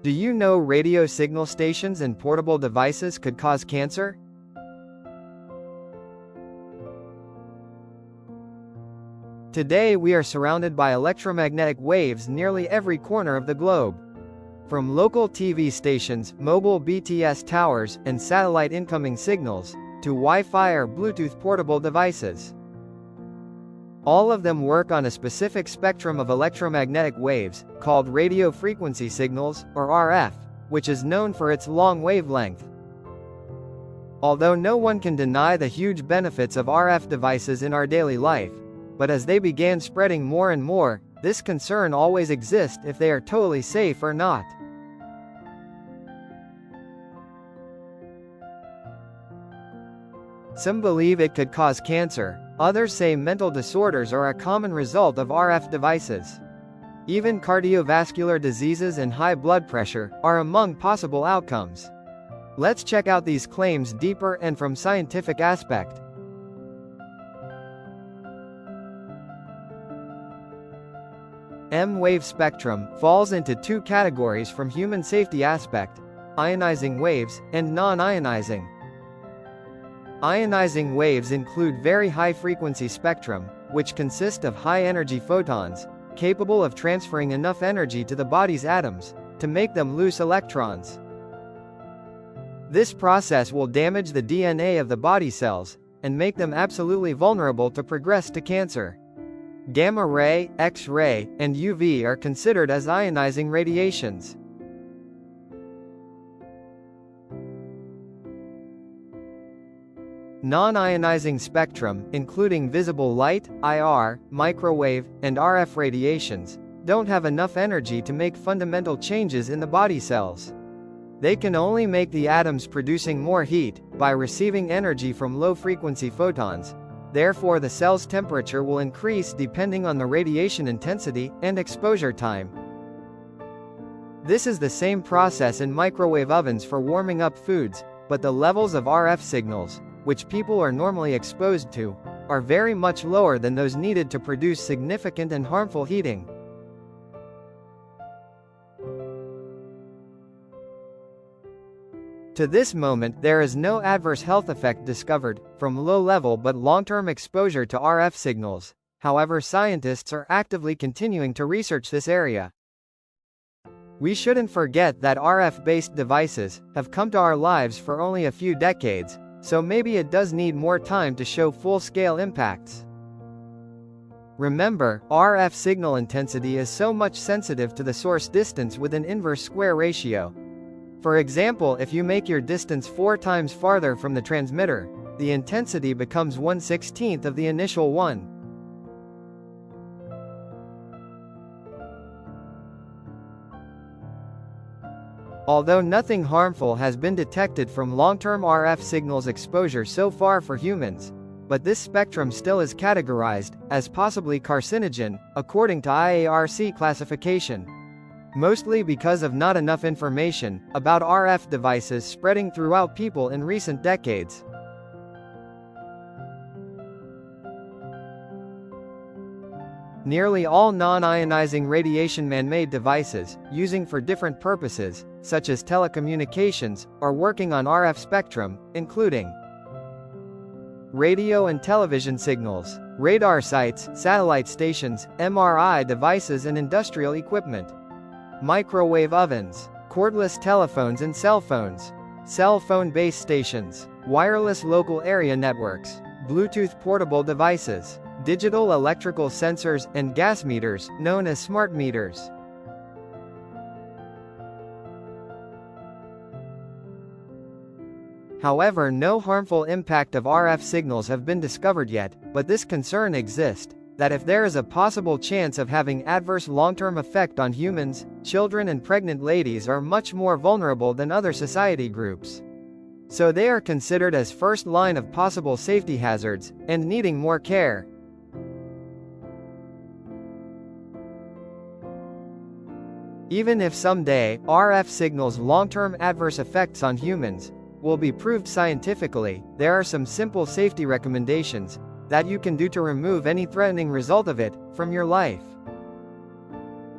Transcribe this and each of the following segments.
Do you know radio signal stations and portable devices could cause cancer? Today we are surrounded by electromagnetic waves nearly every corner of the globe. From local TV stations, mobile BTS towers, and satellite incoming signals, to Wi-Fi or Bluetooth portable devices. All of them work on a specific spectrum of electromagnetic waves, called radio frequency signals, or RF, which is known for its long wavelength. Although no one can deny the huge benefits of RF devices in our daily life, but as they began spreading more and more, this concern always exists if they are totally safe or not. Some believe it could cause cancer, others say mental disorders are a common result of RF devices. Even cardiovascular diseases and high blood pressure are among possible outcomes. Let's check out these claims deeper and from scientific aspect. M-wave spectrum falls into two categories from human safety aspect: ionizing waves and non-ionizing. Ionizing waves include very high-frequency spectrum, which consist of high-energy photons, capable of transferring enough energy to the body's atoms to make them loose electrons. This process will damage the DNA of the body cells and make them absolutely vulnerable to progress to cancer. Gamma ray, X-ray, and UV are considered as ionizing radiations. Non-ionizing spectrum, including visible light, IR, microwave, and RF radiations, don't have enough energy to make fundamental changes in the body cells. They can only make the atoms producing more heat by receiving energy from low-frequency photons. Therefore, the cell's temperature will increase depending on the radiation intensity and exposure time. This is the same process in microwave ovens for warming up foods, but the levels of RF signals, which people are normally exposed to, are very much lower than those needed to produce significant and harmful heating. To this moment, there is no adverse health effect discovered from low-level but long-term exposure to RF signals. However, scientists are actively continuing to research this area. We shouldn't forget that RF-based devices have come to our lives for only a few decades, so maybe it does need more time to show full-scale impacts. Remember, RF signal intensity is so much sensitive to the source distance with an inverse square ratio. For example, if you make your distance 4 times farther from the transmitter, the intensity becomes 1/16 of the initial one. Although nothing harmful has been detected from long-term RF signals exposure so far for humans, but this spectrum still is categorized as possibly carcinogen, according to IARC classification. Mostly because of not enough information about RF devices spreading throughout people in recent decades. Nearly all non-ionizing radiation man-made devices, using for different purposes, such as telecommunications, are working on RF spectrum, including radio and television signals, radar sites, satellite stations, MRI devices and industrial equipment, microwave ovens, cordless telephones and cell phones, cell phone base stations, wireless local area networks, Bluetooth portable devices, digital electrical sensors, and gas meters, known as smart meters. However, no harmful impact of RF signals have been discovered yet, but this concern exists, that if there is a possible chance of having adverse long-term effect on humans, children and pregnant ladies are much more vulnerable than other society groups. So they are considered as first line of possible safety hazards, and needing more care. Even if someday, RF signals' long-term adverse effects on humans will be proved scientifically, there are some simple safety recommendations that you can do to remove any threatening result of it from your life.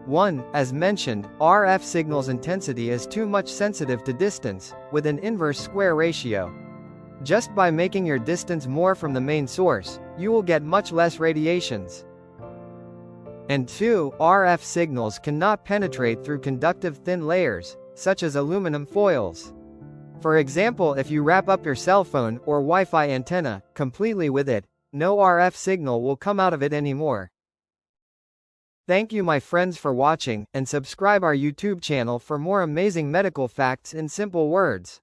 1. As mentioned, RF signal's intensity is too much sensitive to distance, with an inverse square ratio. Just by making your distance more from the main source, you will get much less radiations. And 2. RF signals cannot penetrate through conductive thin layers, such as aluminum foils. For example, if you wrap up your cell phone or Wi-Fi antenna completely with it, no RF signal will come out of it anymore. Thank you my friends for watching, and subscribe our YouTube channel for more amazing medical facts in simple words.